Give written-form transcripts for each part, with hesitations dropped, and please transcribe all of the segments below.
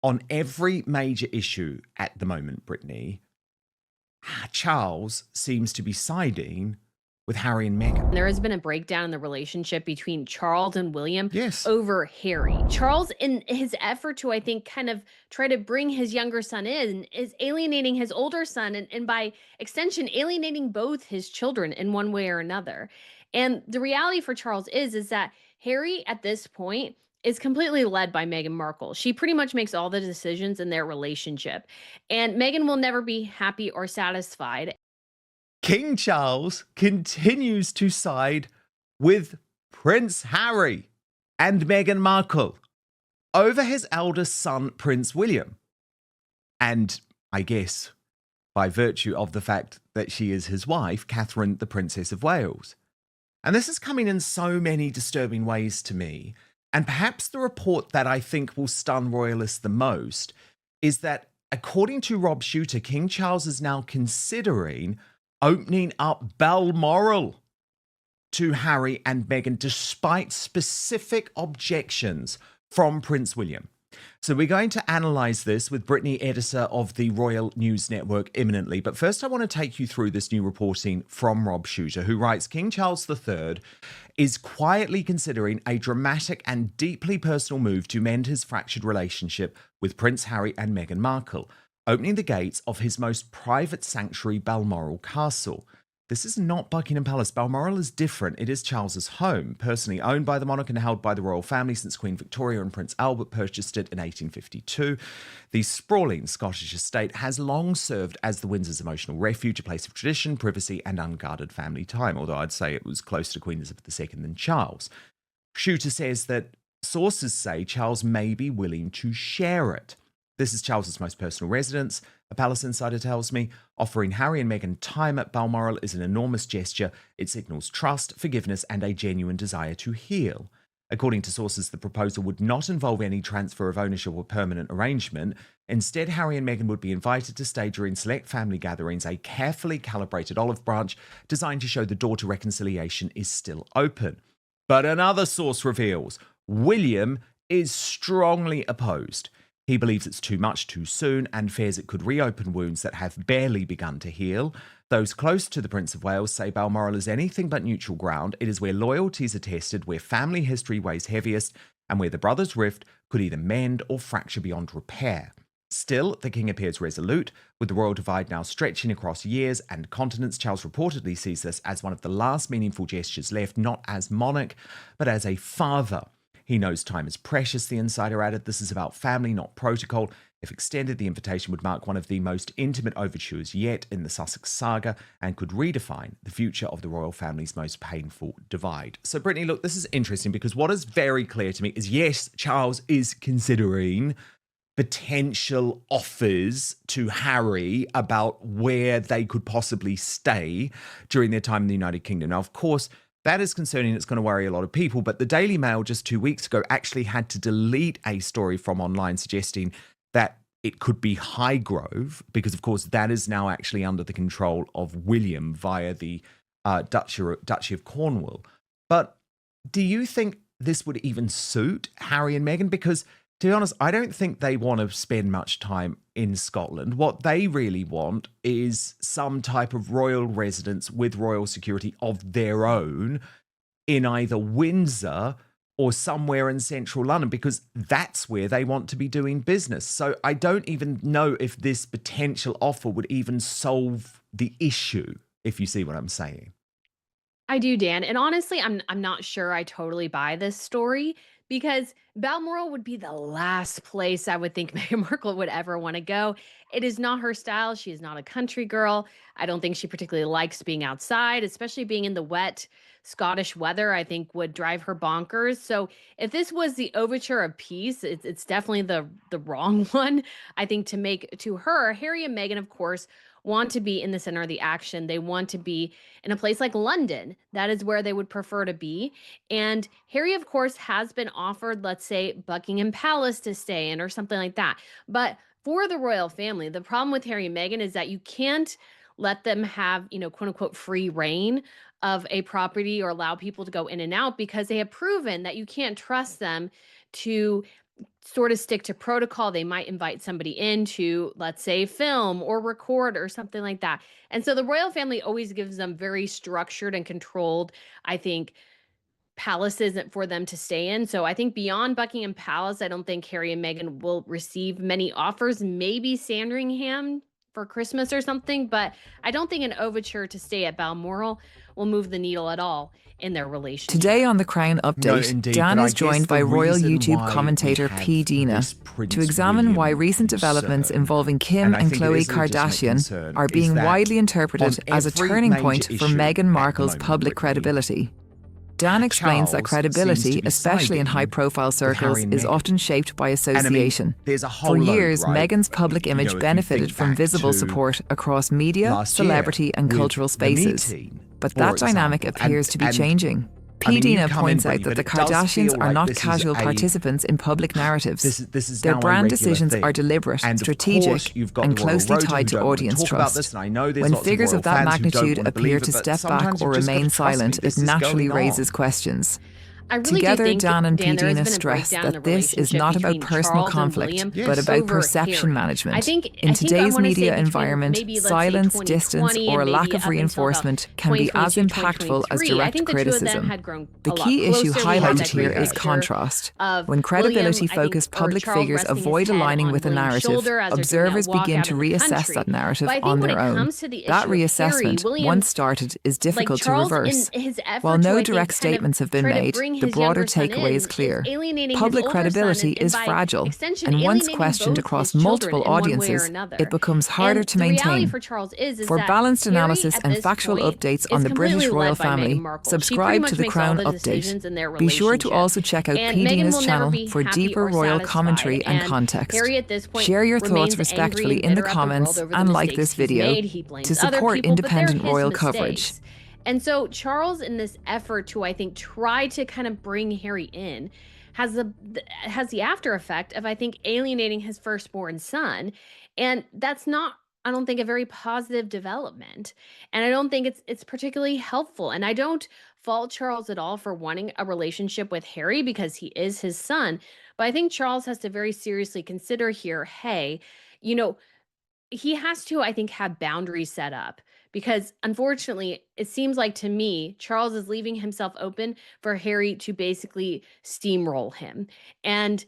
On every major issue at the moment, Brittany, Charles seems to be siding with Harry and Meghan. There has been a breakdown in the relationship between Charles and William Yes. over Harry. Charles, in his effort to, I think, kind of try to bring his younger son in, is alienating his older son and by extension, alienating both his children in one way or another. And the reality for Charles is that Harry at this point is completely led by Meghan Markle. She pretty much makes all the decisions in their relationship. And Meghan will never be happy or satisfied. King Charles continues to side with Prince Harry and Meghan Markle over his eldest son, Prince William. And I guess by virtue of the fact that she is his wife, Catherine, the Princess of Wales. And this is coming in so many disturbing ways to me. And perhaps the report that I think will stun royalists the most is that, according to Rob Shooter, King Charles is now considering opening up Balmoral to Harry and Meghan, despite specific objections from Prince William. So we're going to analyse this with Brittany, editor of the Royal News Network, imminently. But first, I want to take you through this new reporting from Rob Shooter, who writes, King Charles III is quietly considering a dramatic and deeply personal move to mend his fractured relationship with Prince Harry and Meghan Markle, opening the gates of his most private sanctuary, Balmoral Castle. This is not Buckingham Palace. Balmoral is different. It is Charles's home, personally owned by the monarch and held by the royal family since Queen Victoria and Prince Albert purchased it in 1852. The sprawling Scottish estate has long served as the Windsor's emotional refuge, a place of tradition, privacy, and unguarded family time, although I'd say it was closer to Queen Elizabeth II than Charles. Shooter says that sources say Charles may be willing to share it. This is Charles's most personal residence, a palace insider tells me. Offering Harry and Meghan time at Balmoral is an enormous gesture. It signals trust, forgiveness, and a genuine desire to heal. According to sources, the proposal would not involve any transfer of ownership or permanent arrangement. Instead, Harry and Meghan would be invited to stay during select family gatherings, a carefully calibrated olive branch designed to show the door to reconciliation is still open. But another source reveals William is strongly opposed. He believes it's too much too soon and fears it could reopen wounds that have barely begun to heal. Those close to the Prince of Wales say Balmoral is anything but neutral ground. It is where loyalties are tested, where family history weighs heaviest, and where the brothers' rift could either mend or fracture beyond repair. Still, the king appears resolute. With the royal divide now stretching across years and continents, Charles reportedly sees this as one of the last meaningful gestures left, not as monarch, but as a father. He knows time is precious, the insider added. This is about family, not protocol. If extended, the invitation would mark one of the most intimate overtures yet in the Sussex saga and could redefine the future of the royal family's most painful divide. So, Brittany, look, this is interesting because what is very clear to me is, yes, Charles is considering potential offers to Harry about where they could possibly stay during their time in the United Kingdom. Now, of course, that is concerning. It's going to worry a lot of people. But the Daily Mail just 2 weeks ago actually had to delete a story from online suggesting that it could be Highgrove, because, of course, that is now actually under the control of William via the Duchy of Cornwall. But do you think this would even suit Harry and Meghan? Because, to be honest, I don't think they want to spend much time in Scotland. What they really want is some type of royal residence with royal security of their own in either Windsor or somewhere in central London, because that's where they want to be doing business. So I don't even know if this potential offer would even solve the issue, if you see what I'm saying. I do, Dan. And honestly, I'm not sure I totally buy this story because Balmoral would be the last place I would think Meghan Markle would ever want to go. It is not her style. She is not a country girl. I don't think she particularly likes being outside, especially being in the wet Scottish weather, I think would drive her bonkers. So if this was the overture of peace, it's definitely the wrong one, I think, to make to her. Harry and Meghan, of course, want to be in the center of the action. They want to be in a place like London. That is where they would prefer to be. And Harry, of course, has been offered, let's say, Buckingham Palace to stay in or something like that. But for the royal family, the problem with Harry and Meghan is that you can't let them have, quote unquote, free reign of a property or allow people to go in and out because they have proven that you can't trust them to sort of stick to protocol. They might invite somebody in to, let's say, film or record or something like that. And so the royal family always gives them very structured and controlled, I think, palaces for them to stay in. So I think beyond Buckingham Palace, I don't think Harry and Meghan will receive many offers. Maybe Sandringham for Christmas or something, but I don't think an overture to stay at Balmoral will move the needle at all in their relationship. Today on the Crown Update, indeed, Dan but I is guess joined the by royal reason YouTube why we commentator have P. Dina this Prince to examine William why recent developments concern, involving Kim and I and think it Khloe is a legitimate Kardashian concern, are is being that widely interpreted on as a every turning major point for issue Meghan at Markle's the moment, public Brittany, credibility. Dan explains that Charles credibility, seems to be especially in siding high-profile with circles, Harry and is Meghan. often shaped by And I mean, association. there's a whole For load, years, right? Meghan's public You image know, if you benefited think from back visible to support across media, last year celebrity and with cultural the spaces. meeting, But for that dynamic example. appears to be And changing. I mean, P. you Dina come in, points Brittany, out that the but it does Kardashians feel are like not this is casual a- participants in public narratives. This is Their now a brand regular decisions thing. are deliberate, And of strategic, course, you've got and the royal closely road tied who to don't want audience talk about trust. this, and I know there's When lots figures of of that royal fans who don't magnitude want to appear believe to it, but step back sometimes or you've just gotta remain trust me, silent, it this is naturally going raises on. questions. I really Together, do think, Dan and Dan, there has P. Dina been a stress breakdown in that the this is relationship not about between personal Charles and conflict, William but about over perception Harry. management. I think In I today's wanna say media between environment, maybe, let's say, silence, 2020 distance, or a and lack maybe of up until about reinforcement can be as 2022, impactful as 2023. I direct think the two of them criticism. had grown The a lot key issue closer. We had highlighted that here great is picture contrast. of When William, credibility-focused I think, or public Charles figures resting his avoid head aligning on with a William's narrative, shoulder as they're doing observers that walk begin out to in the reassess country. that narrative But I think on when their it own. comes to the issue That of Harry, reassessment, William, once started, is difficult to Charles, reverse. in his effort While to, no I think, direct kind of statements have been try to made, bring the his broader younger son takeaway is in, clear. alienating his Public older credibility son, and is by fragile, extension, and once alienating questioned both across his children multiple in one way or audiences, another. it becomes harder And to the reality maintain. for Charles is For that balanced Harry, analysis at and this factual point, updates is on the British completely royal led by Meghan family, Markle. She pretty subscribe much to the makes all Crown the Update. decisions in their Be sure to relationship. also check out And P. Meghan Dina's will never channel be for happy deeper or royal satisfied. commentary and And context. Harry at this point Share your remains thoughts angry respectfully and in the bitter at comments world over and the like mistakes this he's video made. He blames to other support people, but they're independent his royal mistakes. coverage. And so Charles, in this effort to, I think, try to kind of bring Harry in, has the after effect of, I think, alienating his firstborn son. And that's not, I don't think, a very positive development. And I don't think it's particularly helpful. And I don't fault Charles at all for wanting a relationship with Harry because he is his son. But I think Charles has to very seriously consider here, hey, you know, he has to, I think, have boundaries set up because unfortunately, it seems like to me, Charles is leaving himself open for Harry to basically steamroll him. And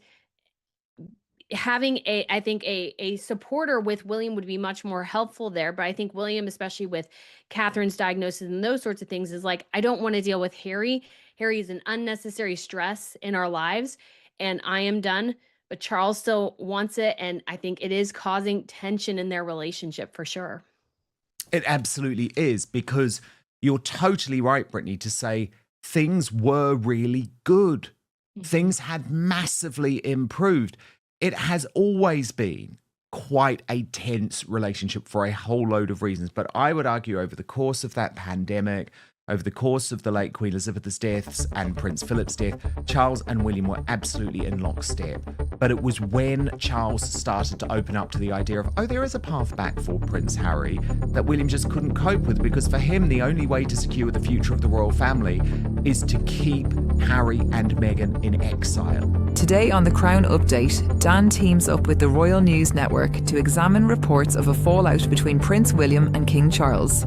having I think a supporter with William would be much more helpful there. But I think William, especially with Catherine's diagnosis and those sorts of things, is like, I don't want to deal with Harry. Harry is an unnecessary stress in our lives, and I am done. But Charles still wants it, and I think it is causing tension in their relationship for sure. It absolutely is, because you're totally right, Brittany, to say things were really good. Things had massively improved. It has always been quite a tense relationship for a whole load of reasons. But I would argue over the course of that pandemic, over the course of the late Queen Elizabeth's deaths and Prince Philip's death, Charles and William were absolutely in lockstep. But it was when Charles started to open up to the idea of, oh, there is a path back for Prince Harry, that William just couldn't cope with, because for him, the only way to secure the future of the royal family is to keep Harry and Meghan in exile. Today on the Crown Update, Dan teams up with the Royal News Network to examine reports of a fallout between Prince William and King Charles.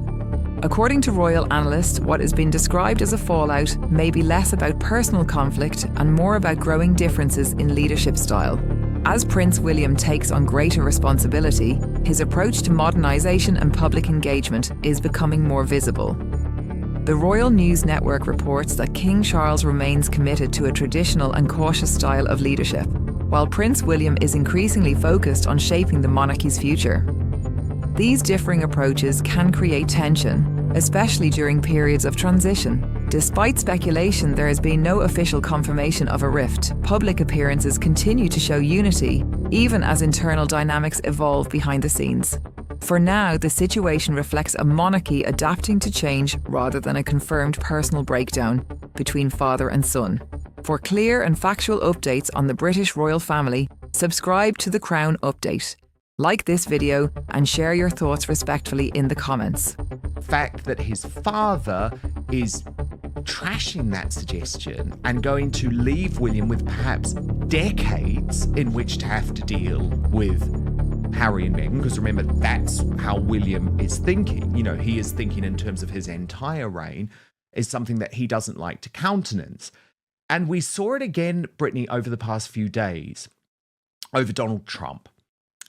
According to royal analysts, what has been described as a fallout may be less about personal conflict and more about growing differences in leadership style. As Prince William takes on greater responsibility, his approach to modernisation and public engagement is becoming more visible. The Royal News Network reports that King Charles remains committed to a traditional and cautious style of leadership, while Prince William is increasingly focused on shaping the monarchy's future. These differing approaches can create tension, especially during periods of transition. Despite speculation, there has been no official confirmation of a rift. Public appearances continue to show unity, even as internal dynamics evolve behind the scenes. For now, the situation reflects a monarchy adapting to change rather than a confirmed personal breakdown between father and son. For clear and factual updates on the British royal family, subscribe to the Crown Update. Like this video and share your thoughts respectfully in the comments. Fact that his father is trashing that suggestion and going to leave William with perhaps decades in which to have to deal with Harry and Meghan, because remember, that's how William is thinking. You know, he is thinking in terms of his entire reign, is something that he doesn't like to countenance. And we saw it again, Brittany, over the past few days, over Donald Trump.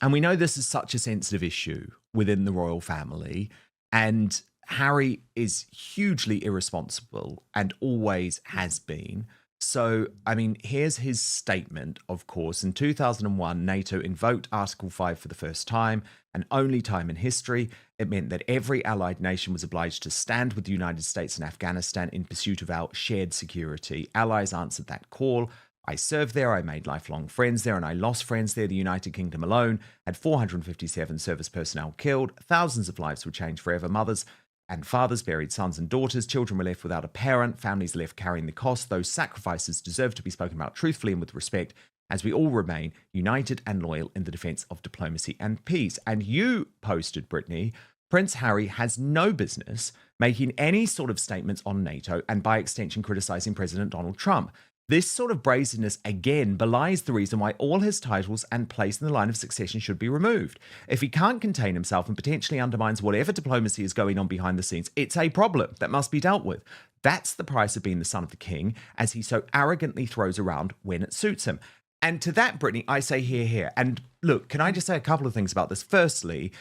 And we know this is such a sensitive issue within the royal family. And Harry is hugely irresponsible and always has been. So, I mean, here's his statement, of course. In 2001, NATO invoked Article 5 for the first time, and only time in history. It meant that every allied nation was obliged to stand with the United States and Afghanistan in pursuit of our shared security. Allies answered that call. I served there, I made lifelong friends there, and I lost friends there. The United Kingdom alone had 457 service personnel killed. Thousands of lives were changed forever. Mothers and fathers buried sons and daughters. Children were left without a parent. Families left carrying the cost. Those sacrifices deserve to be spoken about truthfully and with respect, as we all remain united and loyal in the defense of diplomacy and peace. And you posted, Brittany, Prince Harry has no business making any sort of statements on NATO and by extension criticizing President Donald Trump. This sort of brazenness, again, belies the reason why all his titles and place in the line of succession should be removed. If he can't contain himself and potentially undermines whatever diplomacy is going on behind the scenes, it's a problem that must be dealt with. That's the price of being the son of the king, as he so arrogantly throws around when it suits him. And to that, Brittany, I say here. And look, can I just say a couple of things about this? Firstly,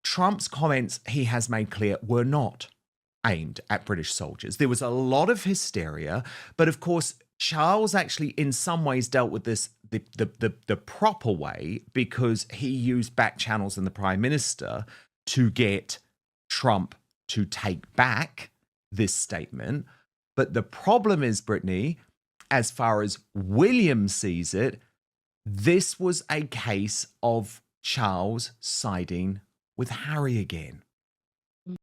Trump's comments, he has made clear, were not aimed at British soldiers. There was a lot of hysteria, but of course, Charles actually in some ways dealt with this the proper way, because he used back channels in the Prime Minister to get Trump to take back this statement. But the problem is, Brittany, as far as William sees it, this was a case of Charles siding with Harry again.